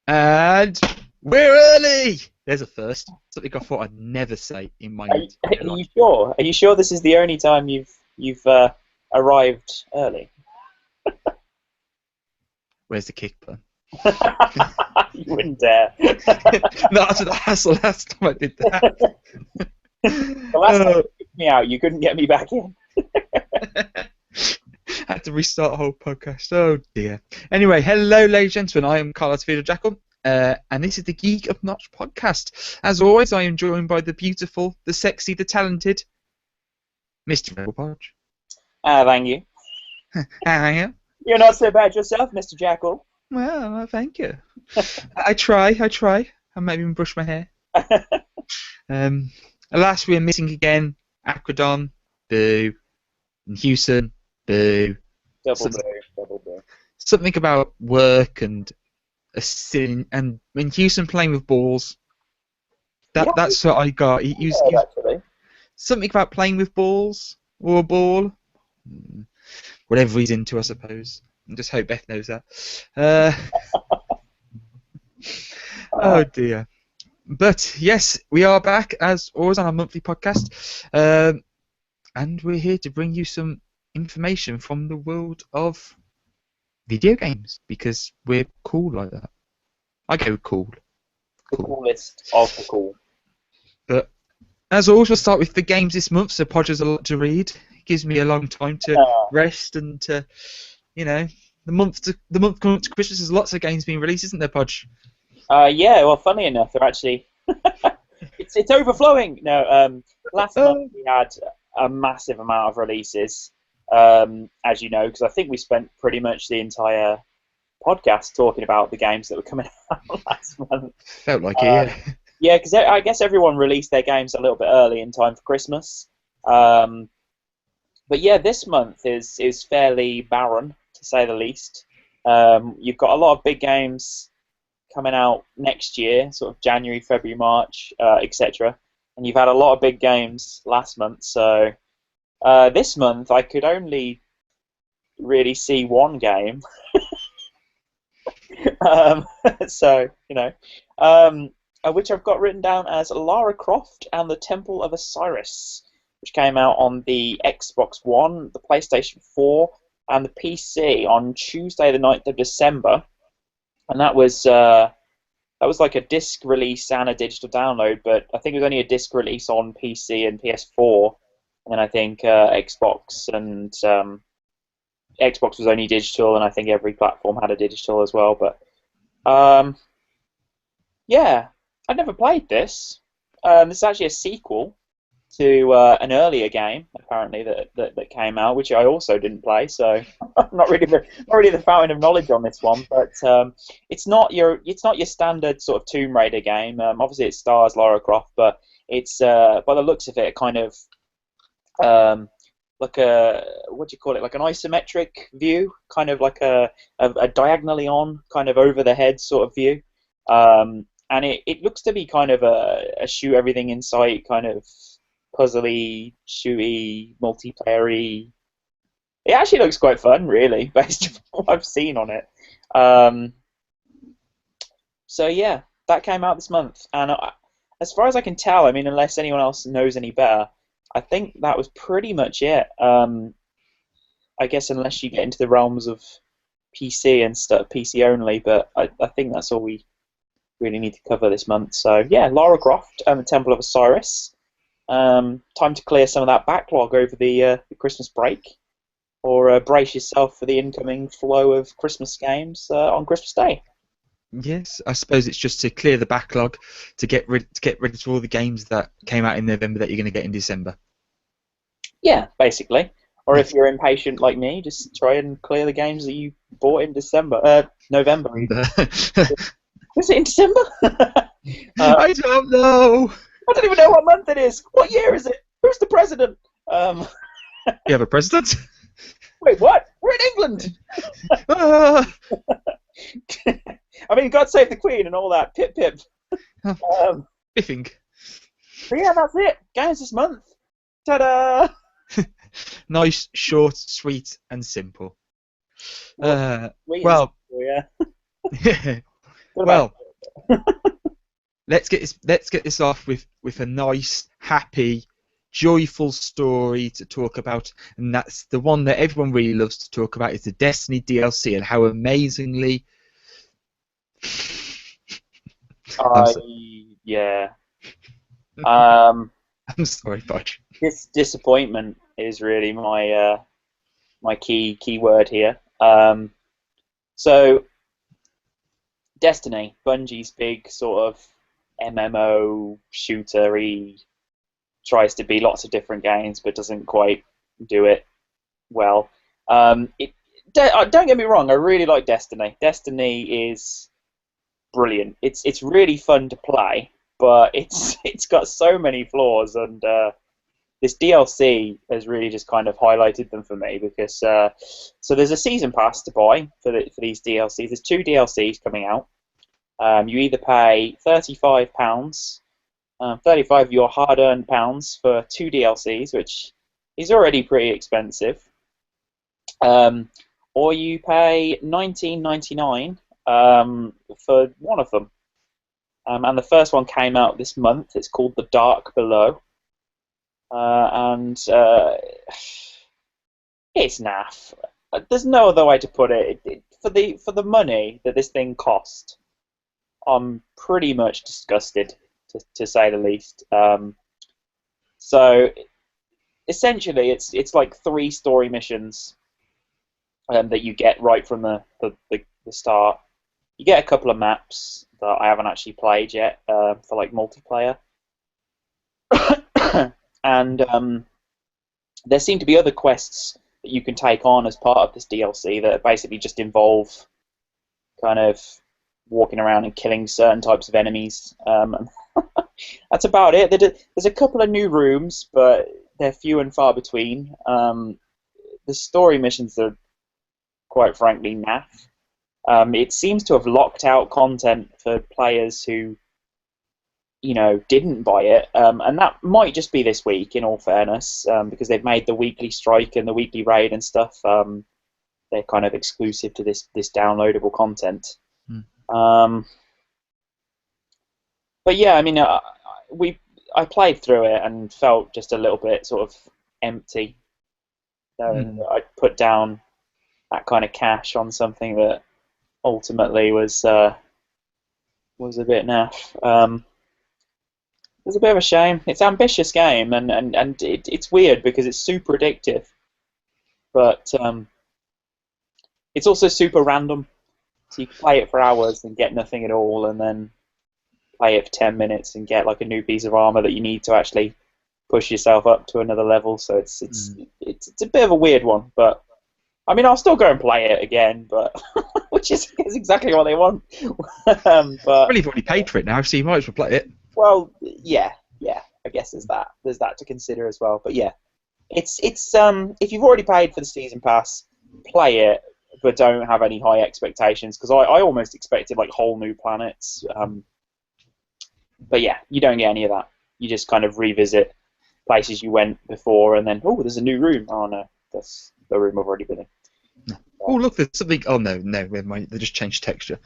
And we're early! There's a first. Something I thought I'd never say in my entire Are you life. sure? Are you sure this is the only time you've arrived early? Where's the kick button? You wouldn't dare. Not after the hassle last time I did that. The last time you kicked me out, you couldn't get me back in. Had to restart the whole podcast. Oh dear. Anyway, hello, ladies and gentlemen. I am Carlos Fido Jackal, and this is the Geek of Notch podcast. As always, I am joined by the beautiful, the sexy, the talented Mr. Rebel Podge. Thank you. I am. You're not so bad yourself, Mr. Jackal. Well, thank you. I try. I might even brush my hair. Alas, we are missing again. Aquadon, boo. And Houston, boo. Double boo. Something about work and a sin, and when Houston playing with balls. That's what I got. Actually. Something about playing with balls or a ball. Whatever he's into, I suppose. I just hope Beth knows that. Oh dear. But yes, we are back as always on our monthly podcast, and we're here to bring you some information from the world of video games because we're cool like that. I go cool. The coolest of the cool. But as always, we'll start with the games this month. So Podge has a lot to read. It gives me a long time to rest and to, the month coming up to Christmas. There's lots of games being released, isn't there, Podge? Yeah. Well, funny enough, they're actually it's overflowing. No. Last month we had a massive amount of releases, as you know, because I think we spent pretty much the entire podcast talking about the games that were coming out last month. Felt like it, yeah. Yeah, because I guess everyone released their games a little bit early in time for Christmas. But yeah, this month is fairly barren, to say the least. You've got a lot of big games coming out next year, sort of January, February, March, etc. And you've had a lot of big games last month, so this month I could only really see one game. So, which I've got written down as Lara Croft and the Temple of Osiris, which came out on the Xbox One, the PlayStation 4, and the PC on Tuesday the 9th of December. And that was like a disc release and a digital download, but I think it was only a disc release on PC and PS4, and then I think Xbox was only digital, and I think every platform had a digital as well. But yeah, I'd never played this. This is actually a sequel to an earlier game, apparently that came out, which I also didn't play. So I'm not really the fountain of knowledge on this one. But it's not your standard sort of Tomb Raider game. Obviously, it stars Lara Croft, but it's by the looks of it, kind of like a, what do you call it? Like an isometric view, kind of like a diagonally on, kind of over the head sort of view. And it looks to be kind of a shoot everything in sight, kind of puzzly, shooty, multiplayer-y. It actually looks quite fun, really, based on what I've seen on it. So yeah, that came out this month, and as far as I can tell, I mean, unless anyone else knows any better, I think that was pretty much it. I guess unless you get into the realms of PC and stuff, PC only, but I think that's all we really need to cover this month. So yeah, Lara Croft and the Temple of Osiris. Time to clear some of that backlog over the Christmas break, or brace yourself for the incoming flow of Christmas games on Christmas Day. Yes, I suppose it's just to clear the backlog to get ready to all the games that came out in November that you're going to get in December. Yeah, basically. Or if you're impatient like me, just try and clear the games that you bought in November. Was it in December? I don't know. I don't even know what month it is. What year is it? Who's the president? You have a president? Wait, what? We're in England. I mean, God save the Queen and all that. Pip pip. Biffing. So yeah, that's it. Games this month. Ta-da! Nice, short, sweet, and simple. Yeah. Well, Let's get this off with a nice, happy, joyful story to talk about, and that's the one that everyone really loves to talk about. Is the Destiny DLC and how amazingly. I'm I so, yeah. Um, I'm sorry, Podge. this disappointment is really my key word here. So Destiny, Bungie's big sort of MMO shooter-y, tries to be lots of different games, but doesn't quite do it well. Don't get me wrong, I really like Destiny. Destiny is brilliant. It's really fun to play, but it's got so many flaws, and this DLC has really just kind of highlighted them for me because so there's a season pass to buy for these DLCs. There's two DLCs coming out. You either pay £35, 35 of your hard-earned pounds for two DLCs, which is already pretty expensive, um, or you pay 19.99 for one of them. And the first one came out this month. It's called The Dark Below, and it's naff. There's no other way to put it. For the money that this thing cost, I'm pretty much disgusted, to say the least. So essentially, it's like three story missions that you get right from the start. You get a couple of maps that I haven't actually played yet for like multiplayer, and there seem to be other quests that you can take on as part of this DLC that basically just involve kind of walking around and killing certain types of enemies. And that's about it. There's a couple of new rooms, but they're few and far between. The story missions are, quite frankly, naff. It seems to have locked out content for players who, didn't buy it, and that might just be this week, in all fairness, because they've made the weekly strike and the weekly raid and stuff. They're kind of exclusive to this downloadable content. Hmm. But yeah, I mean, I played through it and felt just a little bit sort of empty. I put down that kind of cash on something that ultimately was a bit naff. It's a bit of a shame. It's an ambitious game, and it's weird because it's super addictive, but it's also super random. So you can play it for hours and get nothing at all, and then play it for 10 minutes and get like a new piece of armor that you need to actually push yourself up to another level. So it's a bit of a weird one, but I mean, I'll still go and play it again, but which is exactly what they want. But Well, you've already paid for it now, so you might as well play it. well, yeah. I guess there's that to consider as well. But yeah, it's if you've already paid for the season pass, play it, but don't have any high expectations because I almost expected like whole new planets. But yeah, you don't get any of that. You just kind of revisit places you went before, and then there's a new room. Oh no, that's the room I've already been in. No. Oh look, there's something. Oh no, never mind. They just changed texture.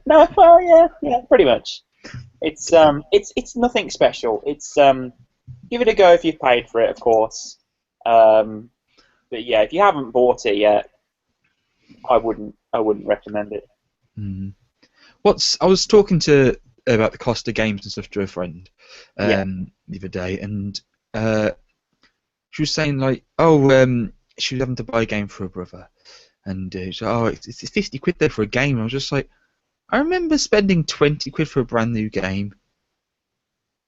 No, well, yeah, pretty much. It's nothing special. It's give it a go if you've paid for it, of course. But yeah, if you haven't bought it yet, I wouldn't recommend it. I was talking about the cost of games and stuff to a friend Yeah. the other day, and she was saying like, she was having to buy a game for her brother, and she's like, it's 50 quid there for a game. I was just like, I remember spending 20 quid for a brand new game.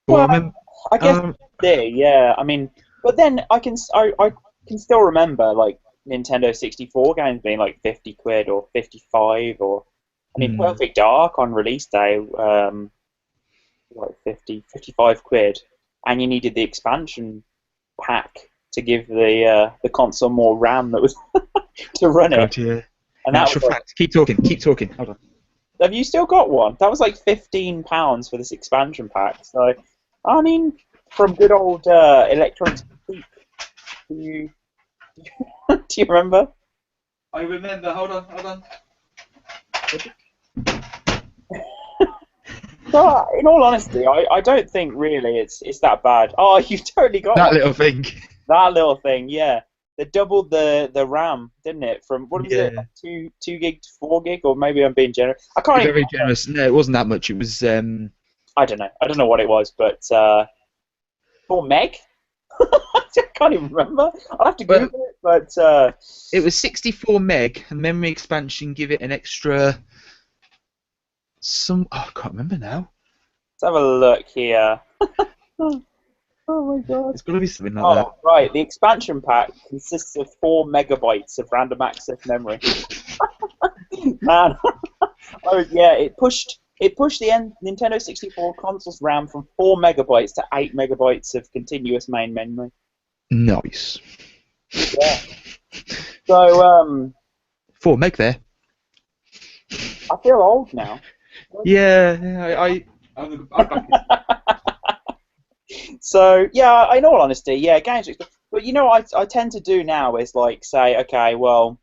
Or Well, I remember, I guess yeah. I mean, but then I can still remember like Nintendo 64 games being like 50 quid or 55 or I mean Perfect Dark on release day like 55 quid, and you needed the expansion pack to give the console more RAM that was to run it. God, yeah. And In that actual was fact, keep talking. Hold on. have you still got one? That was like £15 for this expansion pack. So, I mean, from good old Electronics, do you do you remember? I remember. Hold on. But in all honesty, I don't think really it's that bad. Oh, you totally got That one. little thing. That little thing, yeah. They doubled the RAM, didn't it? From what was it, Yeah. like two gig to 4 gig, or maybe I'm being generous. I can't You're even. very generous. No, it wasn't that much. It was I don't know. I don't know what it was, but 4 meg. I can't even remember. I'll have to well, Google it, but it was 64 meg, and memory expansion give it an extra some. Oh, I can't remember now. let's have a look here. Oh my god. It's got to be something like that. Oh, right. The expansion pack consists of 4 megabytes of random access memory. Man, oh yeah, it pushed the Nintendo 64 console's RAM from 4 megabytes to 8 megabytes of continuous main memory. Nice. Yeah. So 4 meg there. I feel old now. Yeah, I'm back. So yeah, in all honesty, yeah, games. But you know what I tend to do now is like say, okay, well,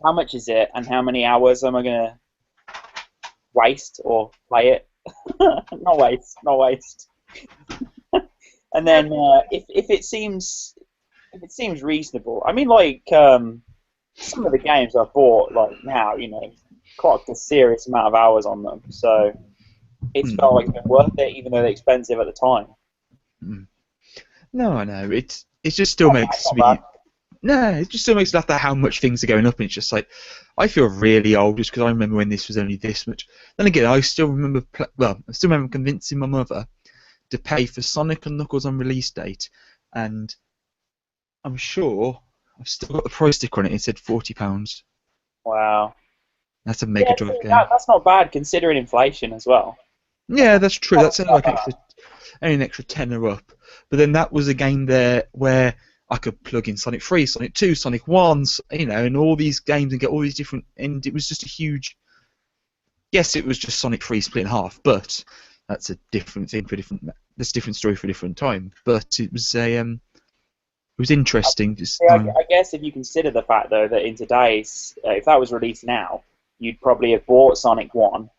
how much is it, and how many hours am I gonna waste or play it? Not waste, not waste. And then if it seems reasonable, I mean, like some of the games I've bought, like now, quite a serious amount of hours on them, so it's felt like it's been worth it, even though they're expensive at the time. No, I know. It just still makes Not me. bad. No, it just still makes me laugh at how much things are going up, and it's just like I feel really old just because I remember when this was only this much. Then again, I still remember. I still remember convincing my mother to pay for Sonic and Knuckles on release date, and I'm sure I've still got the price sticker on it. It said £40. Wow. That's a Mega Yeah, Drive see, game. that's not bad considering inflation as well. Yeah, that's true. Not That's only that like bad. only an extra tenner up. But then that was a game there where I could plug in Sonic 3, Sonic 2, Sonic 1, and all these games and get all these different. And it was just a huge. Yes, it was just Sonic 3 split in half, but that's a different thing for different. That's a different story for a different time. But it was it was interesting. Just See, I guess if you consider the fact though that in today's, if that was released now, you'd probably have bought Sonic 1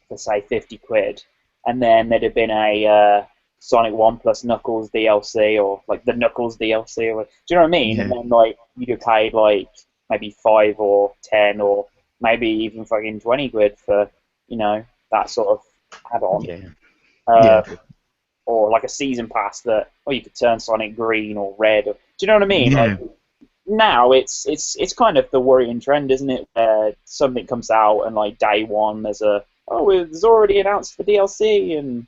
for say 50 quid, and then there'd have been a Sonic 1 plus Knuckles DLC, or like the Knuckles DLC, or do you know what I mean? And yeah, then like you'd have paid like maybe 5 or 10 or maybe even fucking 20 quid for that sort of add-on. yeah, Uh, yeah, or like a season pass that, or you could turn Sonic green or red. Or, do you know what I mean? yeah, Like now, it's kind of the worrying trend, isn't it? Where something comes out and like day one, there's already announced for DLC, and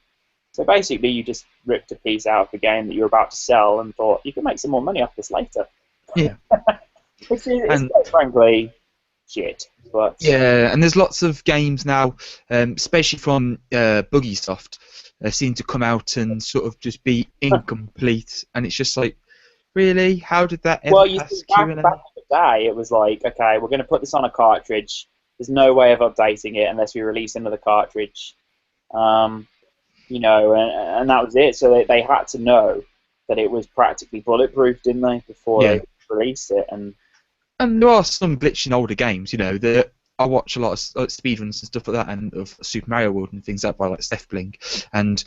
so basically you just ripped a piece out of the game that you were about to sell and thought you can make some more money off this later. yeah. Which is And quite frankly shit. But yeah, and there's lots of games now, especially from Buggysoft, seem to come out and sort of just be incomplete, and it's just like, really, how did that ever well, you pass see, back Q&A? in the day, it was like, okay, we're going to put this on a cartridge. There's no way of updating it unless we release another cartridge. Um, and that was it. So they had to know that it was practically bulletproof, didn't they, before Yeah, they released it? And and there are some glitch in older games, that I watch a lot of like, speedruns and stuff like that, and of Super Mario World and things like that by like Steph Bling, and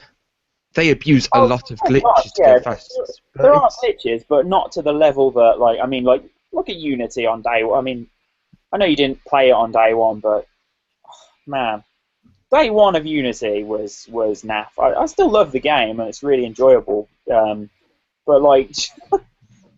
they abuse a oh, lot of oh gosh, glitches to yeah, go fast. there But are it's glitches, but not to the level that, like, I mean, like, look at Unity on day one. I mean, I know you didn't play it on day one, but man, day one of Unity was naff. I still love the game and it's really enjoyable. But like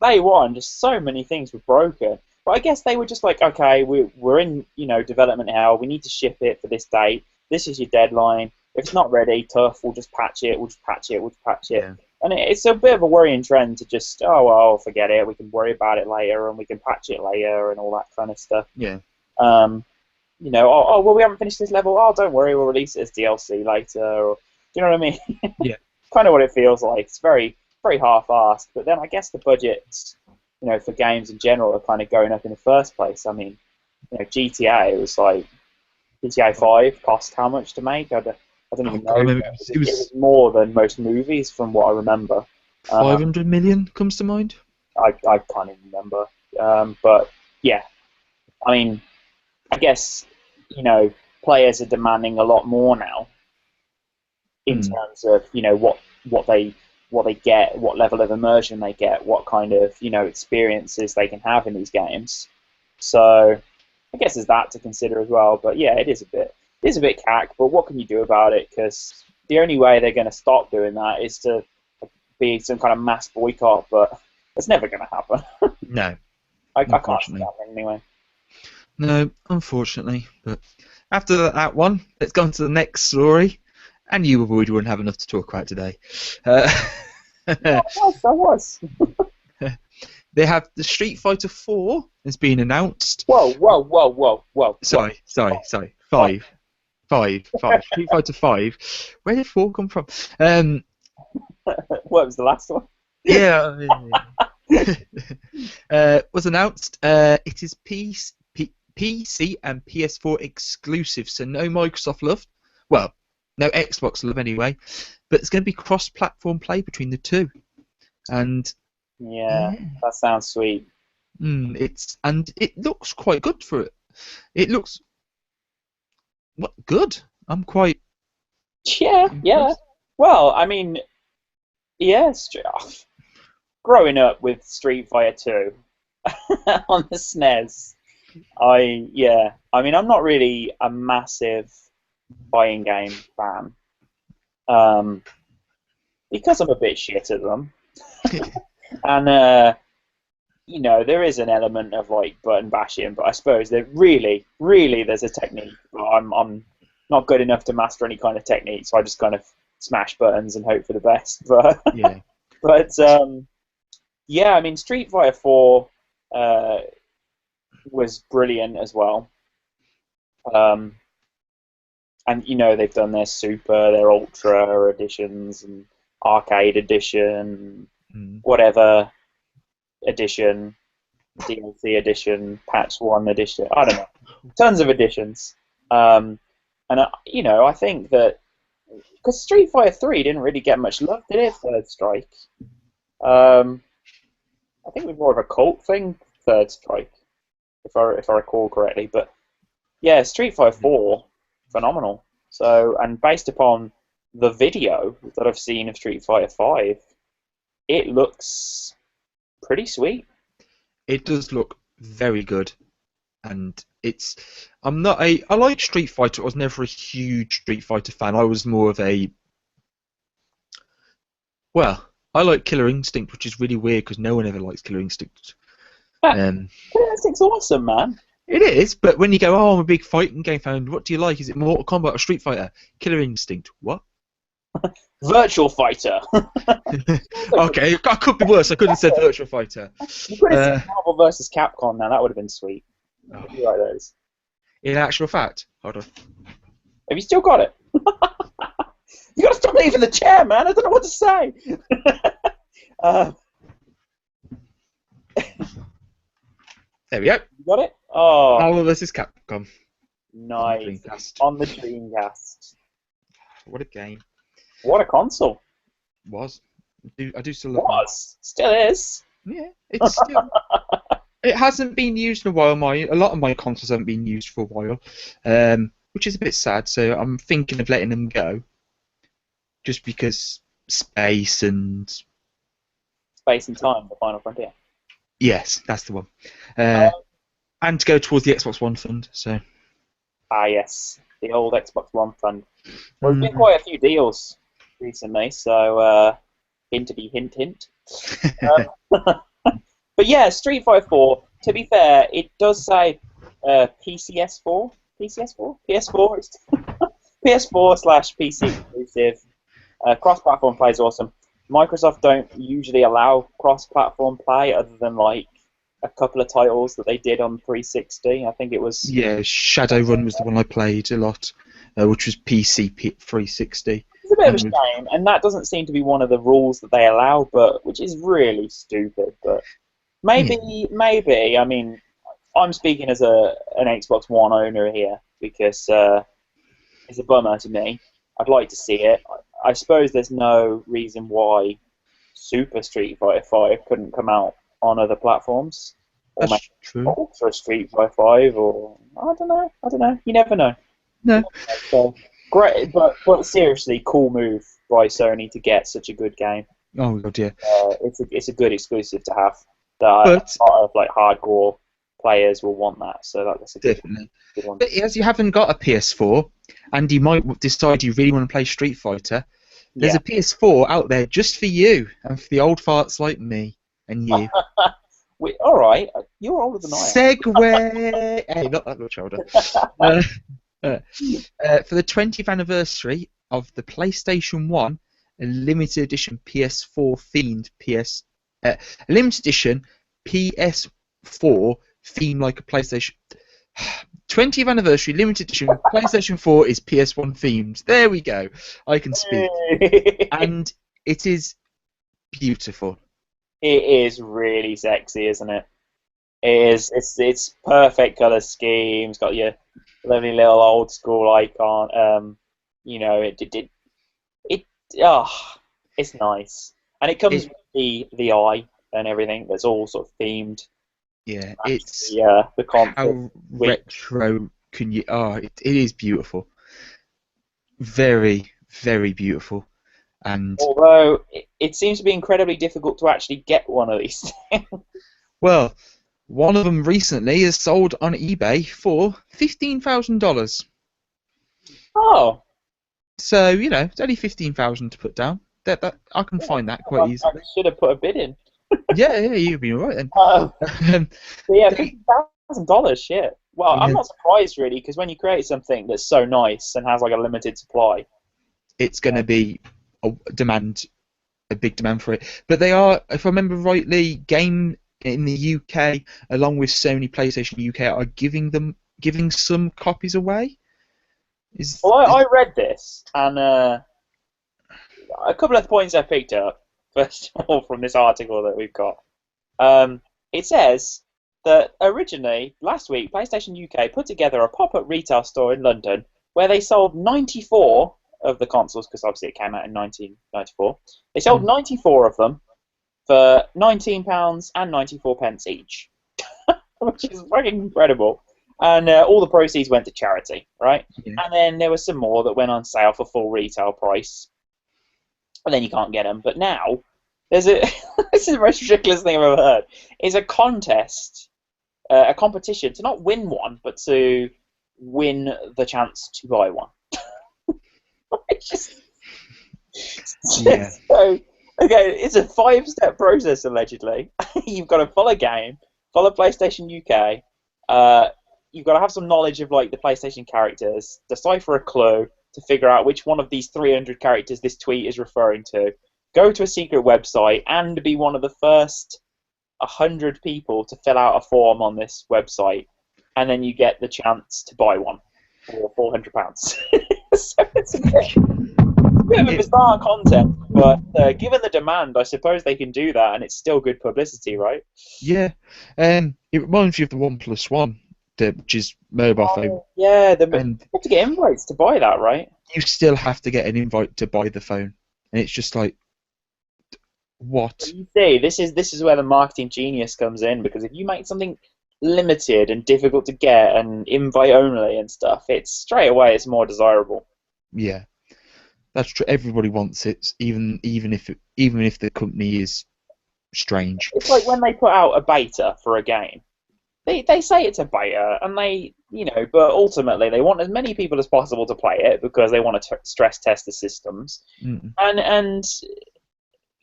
day one, just so many things were broken. But I guess they were just like, okay, we're in development hell. We need to ship it for this date. This is your deadline. If it's not ready, tough. We'll just patch it. We'll just patch it. We'll just patch it. yeah, And it's a bit of a worrying trend to just, oh well, forget it. We can worry about it later, and we can patch it later, and all that kind of stuff. yeah, Um, well, we haven't finished this level. Oh, don't worry, we'll release it as DLC later. Or, do you know what I mean? yeah, Kind of what it feels like. It's very, very half-assed. But then I guess the budgets, for games in general, are kind of going up in the first place. I mean, GTA was like GTA 5 cost how much to make? I don't oh even god, I know. remember It was more than most movies, from what I remember. 500 million comes to mind. I can't even remember. But yeah, I mean, I guess players are demanding a lot more now. in terms of what they get, what level of immersion they get, what kind of experiences they can have in these games. So I guess there's that to consider as well. But yeah, it is a bit cack. But what can you do about it? Because the only way they're going to stop doing that is to be some kind of mass boycott. But it's never going to happen. No, I can't see unfortunately. that anyway. No, unfortunately. But after that one, let's go on to the next story. And you wouldn't have enough to talk about today. No, I was. They have the Street Fighter 4 has been announced. Whoa. Sorry. Five. Street Fighter 5. Where did 4 come from? What was the last one? Yeah. Was announced. It is PC and PS4 exclusive, so no Microsoft love. Well, no Xbox love anyway. But it's going to be cross-platform play between the two. And Yeah, that sounds sweet. it looks quite good for it. It looks good. I'm quite Yeah. impressed. Well, I mean, yes. Growing up with Street Fighter 2 on the SNES, I mean, I'm not really a massive fighting game fan, because I'm a bit shit at them, and there is an element of like button bashing, but I suppose that really there's a technique. But I'm not good enough to master any kind of technique, so I just kind of smash buttons and hope for the best. But Yeah. but yeah, I mean, Street Fighter 4 was brilliant as well. And they've done their Super, their Ultra editions, and Arcade edition, whatever edition, DLC edition, Patch 1 edition. I don't know, tons of editions. And I think that because Street Fighter 3 didn't really get much love, did it? Third Strike. I think it was more of a cult thing, Third Strike, if I recall correctly. But yeah, Street Fighter 4, phenomenal. So, and based upon the video that I've seen of Street Fighter 5, it looks pretty sweet. It does look very good, and I like Street Fighter. I was never a huge Street Fighter fan. I was more of I like Killer Instinct, which is really weird because no one ever likes Killer Instinct. Killer Instinct's awesome, man. It is, but when you go, I'm a big fighting game fan, what do you like? Is it Mortal Kombat or Street Fighter? Killer Instinct. What? Virtual Fighter. Okay, I could be worse. I could have said Virtual Fighter. You could have said Marvel vs. Capcom now. That would have been sweet. Oh. You like those? In actual fact, hold on. Have you still got it? You got to stop leaving the chair, man. I don't know what to say. There we go. You got it? Oh, Marvel vs. Capcom. nice. On the Dreamcast. What a game. What a console. I do still love Was. Still is. it. Yeah, it's still. It hasn't been used in a while. A lot of my consoles haven't been used for a while, which is a bit sad. So I'm thinking of letting them go, just because space and Space and Time, the Final Frontier. yes, that's the one. And to go towards the Xbox One fund. So. Ah, yes. The old Xbox One fund. Well, there's been quite a few deals recently, so hint. But yeah, Street Fighter 4, to be fair, it does say PCS4. PCS4? PS4? PS4/PC exclusive. Cross-platform play is awesome. Microsoft don't usually allow cross-platform play other than like a couple of titles that they did on 360. I think it was... Yeah, Shadowrun was the one I played a lot, which was PC 360. It's a bit of a shame, and that doesn't seem to be one of the rules that they allow, but which is really stupid. But maybe. I mean, I'm speaking as an Xbox One owner here because it's a bummer to me. I'd like to see it. I suppose there's no reason why Super Street Fighter 5 couldn't come out on other platforms, or That's true. Ultra Street Fighter 5, or I don't know. You never know. No. So, Great, but seriously, cool move by Sony to get such a good game. Oh god, yeah. It's a good exclusive to have. That But a lot of like hardcore players will want that. So that's a definitely. good one. But as you haven't got a PS4, and you might decide you really want to play Street Fighter, there's Yeah. a PS4 out there just for you and for the old farts like me and you. All right, you're older than I Segway. Hey, not that much older. Uh, uh, am. for the 20th anniversary of the PlayStation 1, a limited edition PS4 themed a limited edition PS4 themed like a PlayStation. 20th anniversary limited edition PlayStation 4 is PS1 themed. There we go. I can speak. And it is beautiful. It is really sexy, isn't it? It is. It's perfect color scheme. It's got your lovely little old school icon. You know, it oh, it's nice, and it comes It, with the eye and everything. That's all sort of themed. yeah, Match it's the console. how retro can you? Oh, it is beautiful. Very, very beautiful. And Although it seems to be incredibly difficult to actually get one of these things. well, one of them recently is sold on eBay for $15,000. Oh, So it's only 15,000 to put down. That I can yeah, find that quite I easily. should have put a bid in. Yeah, you'd be alright then. Um, Um, but yeah, they, $50,000. Shit. Well, I'm yeah, not surprised really, because when you create something that's so nice and has like a limited supply, it's going to be a big demand for it. But they are, if I remember rightly, Game in the UK, along with Sony PlayStation UK, are giving some copies away. well, Is I read this, and a couple of points I picked up. First of all, from this article that we've got, it says that originally last week, PlayStation UK put together a pop-up retail store in London where they sold 94 of the consoles, because obviously it came out in 1994. They sold 94 of them for £19 and 94 pence each, which is fucking incredible. And all the proceeds went to charity, right? yeah. And then there was some more that went on sale for full retail price, and then you can't get them. But now there's a this is the most ridiculous thing I've ever heard. Is a contest, a competition to not win one, but to win the chance to buy one. It's just Yeah. so okay. It's a 5-step process allegedly. You've got to follow game, follow PlayStation UK. You've got to have some knowledge of like the PlayStation characters, decipher a clue to figure out which one of these 300 characters this tweet is referring to. Go to a secret website and be one of the first 100 people to fill out a form on this website, and then you get the chance to buy one for £400. So it's a bit of a bizarre content, but given the demand, I suppose they can do that, and it's still good publicity, right? Yeah. It reminds you of the OnePlus One, which is mobile phone, Oh, yeah, you and have to get invites to buy that, right? you still have to get an invite to buy the phone, and it's just like, what? You see, this is where the marketing genius comes in, because if you make something limited and difficult to get and invite only and stuff, it's straight away it's more desirable. Yeah, that's true. Everybody wants it, even if the company is strange. It's like when they put out a beta for a game. They say it's a beta, and but ultimately they want as many people as possible to play it because they want to stress test the systems, Mm. and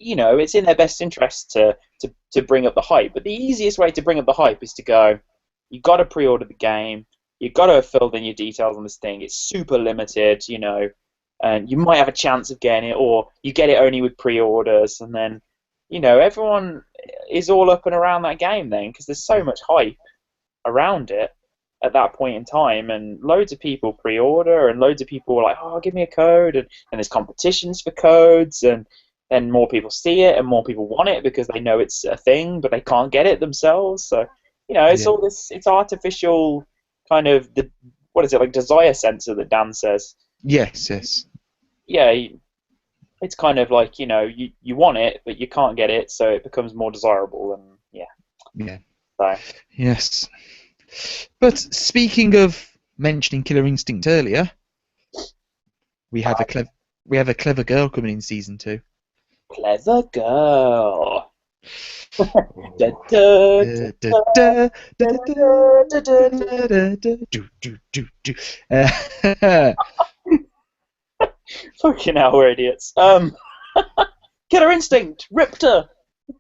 it's in their best interest to bring up the hype. But the easiest way to bring up the hype is to go, you've got to pre-order the game, you've got to have filled in your details on this thing. It's super limited, and you might have a chance of getting it, or you get it only with pre-orders, and then everyone is all up and around that game then because there's so much hype around it at that point in time, and loads of people pre-order, and loads of people are like, oh, give me a code, and there's competitions for codes, and then more people see it and more people want it because they know it's a thing but they can't get it themselves. So it's Yeah. all this, it's artificial kind of what is it, like desire sensor that Dan says. Yes. Yes. Yeah, it's kind of like you want it but you can't get it, so it becomes more desirable, and Yeah. so Yes. But speaking of mentioning Killer Instinct earlier, We have a clever girl coming in season 2. Clever girl. Da, Oh. da, Da, da, da, da, da, da, da, da, da, da, da, da. da, da, da. Do. Uh, Fucking hell, we're idiots. Killer Instinct, Riptor.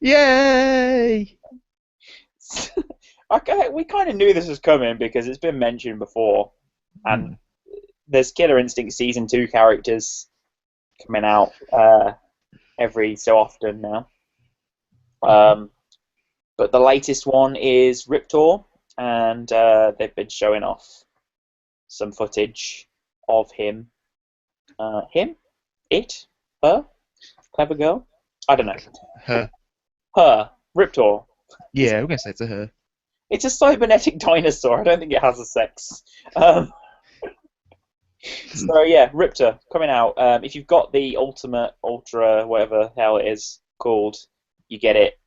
Yay! We kind of knew this was coming because it's been mentioned before, and Hmm. there's Killer Instinct season 2 characters coming out every so often now. Um, but the latest one is Riptor, and they've been showing off some footage of him. Him? It? Her? Clever girl? I don't know. Her. Her. Riptor. Yeah, we're gonna say it's a her. It's a cybernetic dinosaur. I don't think it has a sex. Um, so yeah, Riptor coming out. If you've got the Ultimate, Ultra, whatever the hell it is called, you get it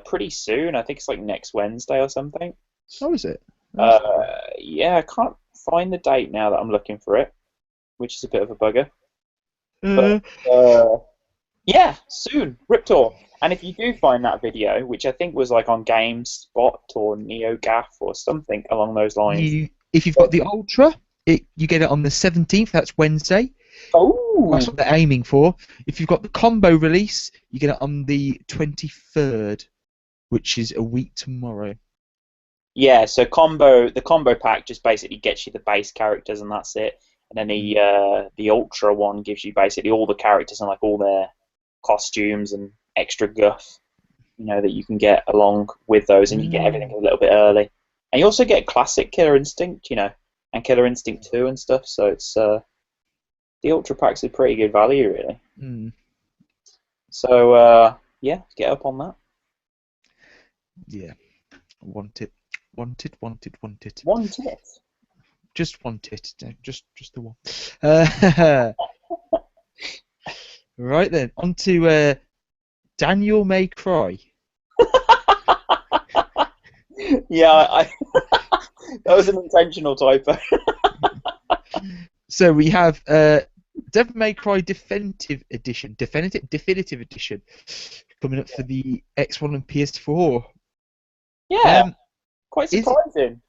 pretty soon. I think it's like next Wednesday or something. How is it? How is it? Yeah, I can't find the date now that I'm looking for it, which is a bit of a bugger. But Uh, yeah, soon, Riptor. And if you do find that video, which I think was like on GameSpot or NeoGAF or something along those lines. if you've got the Ultra, you get it on the 17th. That's Wednesday. That's Oh, what they're aiming for. If you've got the combo release, you get it on the 23rd, which is a week tomorrow. yeah. So the combo pack just basically gets you the base characters and that's it. And then the Ultra one gives you basically all the characters and like all their costumes and extra guff, that you can get along with those, and you get everything a little bit early. And you also get classic Killer Instinct, and Killer Instinct 2 and stuff. So it's the Ultra Pack's a pretty good value, really. Mm. So yeah, get up on that. Yeah, want it. Want it. Want it? Just want it. Just the one. Uh, right then, on to Daniel May Cry. Yeah, that was an intentional typo. So we have Devil May Cry Definitive Edition, Definitive Edition, coming up for the X1 and PS4. Yeah, quite is surprising.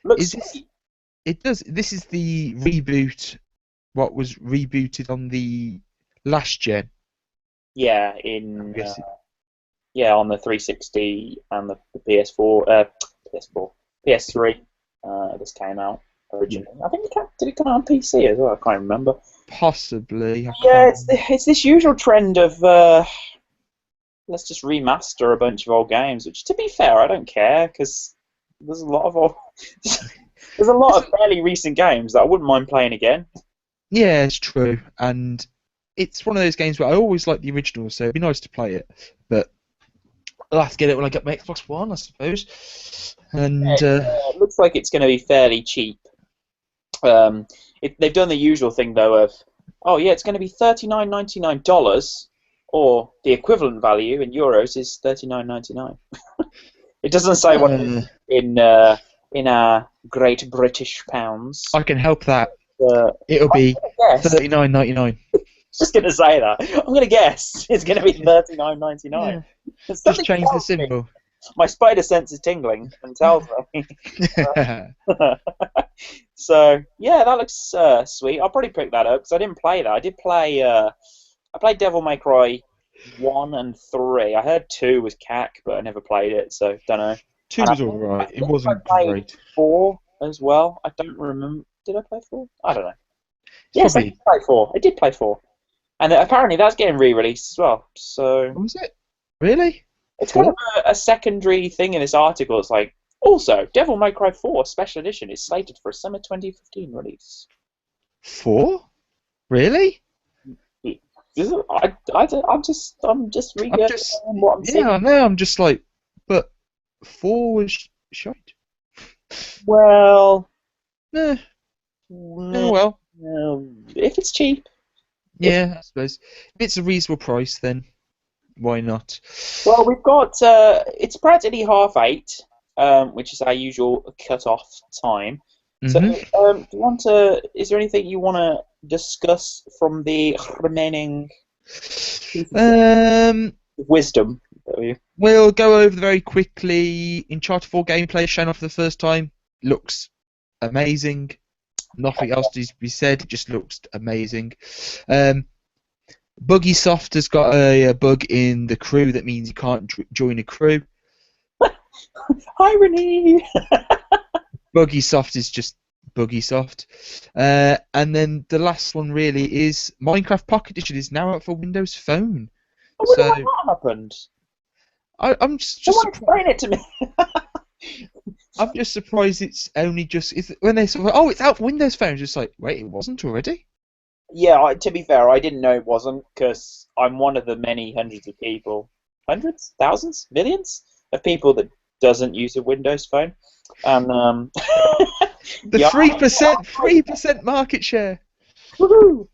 Looks is this? sweet. It does. This is the reboot. What was rebooted on the last gen? Yeah, on the 360 and the PS4, PS3. This came out originally. I think did it come out on PC as well? I can't remember. Possibly. Yeah, it's this usual trend of let's just remaster a bunch of old games. Which, to be fair, I don't care because there's a lot of there's a lot of fairly recent games that I wouldn't mind playing again. Yeah, it's true, and it's one of those games where I always like the original, so it'd be nice to play it. But I'll have to get it when I get my Xbox One, I suppose. And It looks like it's going to be fairly cheap. They've done the usual thing though of, oh yeah, it's going to be $39.99, or the equivalent value in euros is $39.99. It doesn't say what it is in Great British pounds. I can help that. It'll I'm be gonna guess. $39.99. Just going to say that. I'm going to guess it's going to be $39.99. Yeah. Just change the symbol. My spider sense is tingling and tells me. So yeah, that looks sweet. I'll probably pick that up because I didn't play that. I did play. I played Devil May Cry 1 and 3. I heard 2 was cack, but I never played it, so don't know. 2 was alright. It wasn't great. 4 as well. I don't remember. Did I play 4? I don't know. Yes, Probably. I did play 4. I did play 4. And apparently that's getting re-released as well. So Was it? Really? it's kind of a secondary thing in this article. It's like, also, Devil May Cry 4 Special Edition is slated for a summer 2015 release. 4? Really? I'm just regurgitating what I'm seeing. Yeah, I know. I'm just like, but 4 was shite. Well, Eh, well. if it's cheap. Yeah, I suppose. If it's a reasonable price, then why not? Well, we've got it's practically 8:30, which is our usual cut-off time. So, Mhm. do you want to? Is there anything you want to discuss from the remaining Um, wisdom? we'll go over very quickly. Uncharted 4 gameplay shown off for the first time. Looks amazing. Nothing else needs to be said. It just looks amazing. Buggy Soft has got a bug in the crew that means you can't join a crew. Irony. Buggy Soft is just Buggy Soft. And then the last one really is Minecraft Pocket Edition is now out for Windows Phone. I wonder So why that happened. I'm just Someone surprised. explain it to me. I'm just surprised it's only just when they sort of, oh, it's out for Windows Phone. Just like, wait, it wasn't already. Yeah, to be fair, I didn't know it wasn't because I'm one of the many hundreds of people, hundreds, thousands, millions of people that doesn't use a Windows phone, and The yeah, 3% market share. woohoo!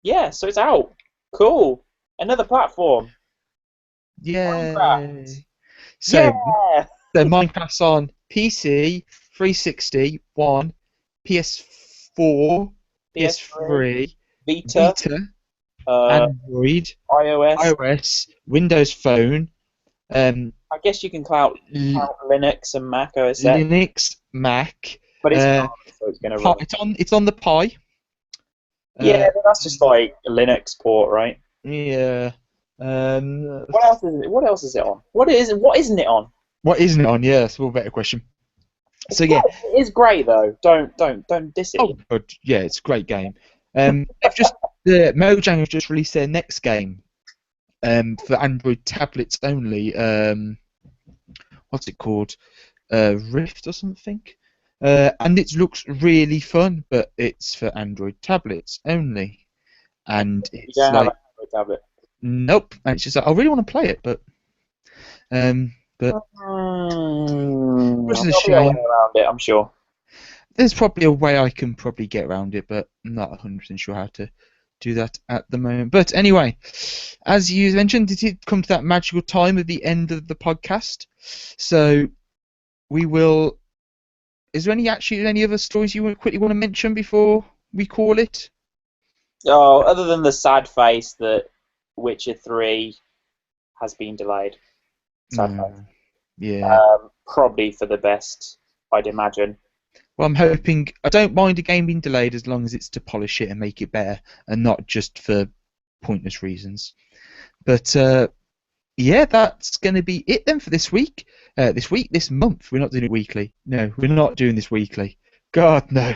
Yeah, so it's out. Cool. Another platform. Yeah. Minecraft. So, Yeah. so Minecraft's on PC, 360, One, PS4, PS3, PS3, Vita, Vita, uh, Android, iOS. iOS, Windows Phone, I guess you can count Linux and Mac OS X, Linux, Mac. but it's not, so it's gonna run. It's on the Pi. Yeah, but that's just like a Linux port, right? Yeah. What else is it? What else is it on? What isn't it on? What isn't it on? Yeah, that's a better question. So yeah, it is great though. Don't diss it. oh good, yeah, it's a great game. They've just Mojang have just released their next game, for Android tablets only. What's it called? Rift or something. And it looks really fun, but it's for Android tablets only. And You it's don't have like, an Android tablet. nope. And it's just like, I really want to play it, but There's which is a probably a way shame. around it, I'm sure. There's probably a way I can probably get around it, but I'm not 100% sure how to do that at the moment. But anyway, as you mentioned, it did come to that magical time at the end of the podcast. So we will. Is there any other stories you quickly want to mention before we call it? Oh, other than the sad face that Witcher 3 has been delayed. Sad face. Yeah. Probably for the best, I'd imagine. Well, I'm hoping. I don't mind a game being delayed as long as it's to polish it and make it better, and not just for pointless reasons. But yeah, that's going to be it then for this week. This month. We're not doing it weekly. No, we're not doing this weekly. God, no.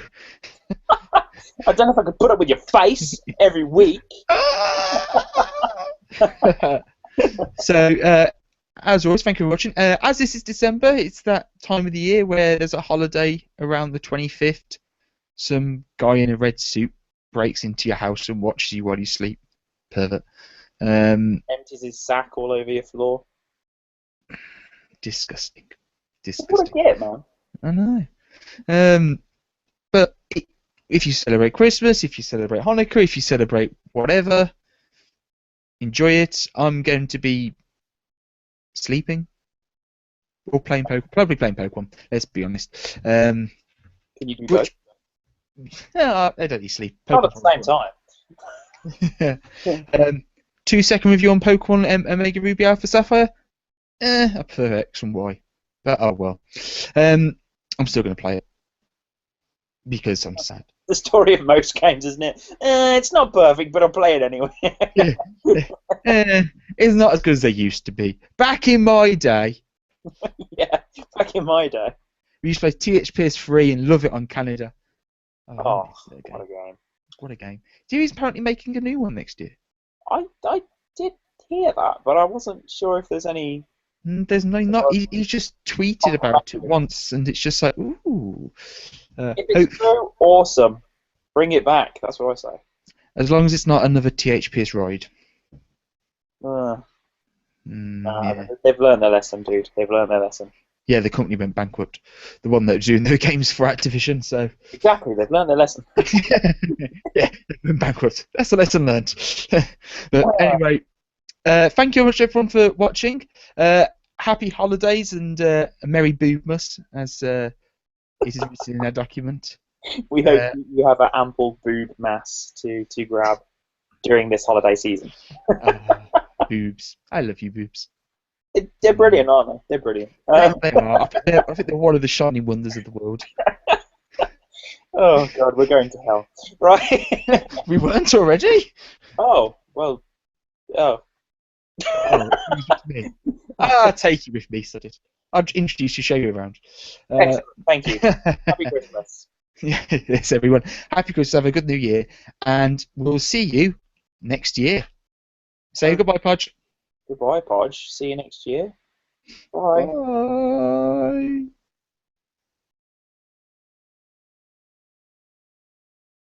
I don't know if I could put up with your face every week. So, as always, thank you for watching. As this is December, it's that time of the year where there's a holiday around the 25th. Some guy in a red suit breaks into your house and watches you while you sleep. Pervert. Empties his sack all over your floor. Disgusting. What a get, man. I know. But if you celebrate Christmas, if you celebrate Hanukkah, if you celebrate whatever, enjoy it. I'm going to be sleeping or playing Pokemon. Probably playing Pokemon. Let's be honest. Can you do both? Yeah, I don't need sleep. Not at the same time. 2-second review on Pokemon Omega Ruby Alpha Sapphire. I prefer X and Y. But oh well. I'm still going to play it because I'm sad. The story of most games, isn't it? It's not perfect, but I'll play it anyway. It's not as good as they used to be. Back in my day. Yeah, back in my day. We used to play THPS3 and love it on Canada. Oh, what a game. What a game. He's apparently making a new one next year. I did hear that, but I wasn't sure if there's any... There's no, he just tweeted about it once, and it's just like, ooh. If it's so awesome, bring it back. That's what I say. As long as it's not another THPS ride. Yeah. They've learned their lesson, dude. They've learned their lesson. Yeah, the company went bankrupt. The one that was doing the games for Activision, so... Exactly, they've learned their lesson. Yeah, they've been bankrupt. That's the lesson learned. But anyway, thank you very much, everyone, for watching. Happy holidays and a Merry Boobmas, as it is written in our document. We hope you have an ample boob mass to grab during this holiday season. Uh, boobs. I love you, boobs. They're brilliant, aren't they? They're brilliant. They are. I think they're one of the shining wonders of the world. Oh God, we're going to hell, right? We weren't already? Oh well. Oh, Oh, you with me. Ah, take you with me, so did. I'll introduce you, show you around. excellent. Thank you. Happy Christmas. Yes, everyone. Happy Christmas. Have a good New Year, and we'll see you next year. Say goodbye, Podge. Goodbye, Podge. See you next year. Bye. Bye.